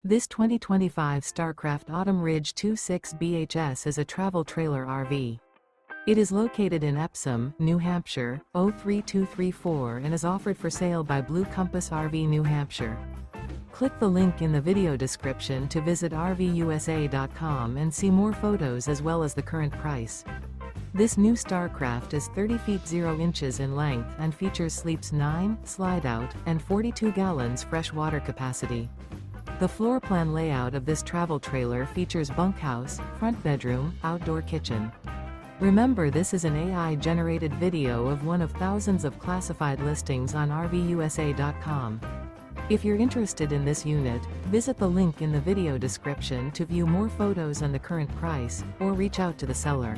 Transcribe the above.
This 2025 Starcraft Autumn Ridge 26 BHS is a travel trailer RV. It is located in Epsom, New Hampshire, 03234 and is offered for sale by Blue Compass RV New Hampshire. Click the link in the video description to visit RVUSA.com and see more photos as well as the current price. This new Starcraft is 30 feet 0 inches in length and features sleeps 9, Slideout, and 42 gallons fresh water capacity. The floor plan layout of this travel trailer features bunkhouse, front bedroom, outdoor kitchen. Remember, this is an AI-generated video of one of thousands of classified listings on RVUSA.com. If you're interested in this unit, visit the link in the video description to view more photos and the current price, or reach out to the seller.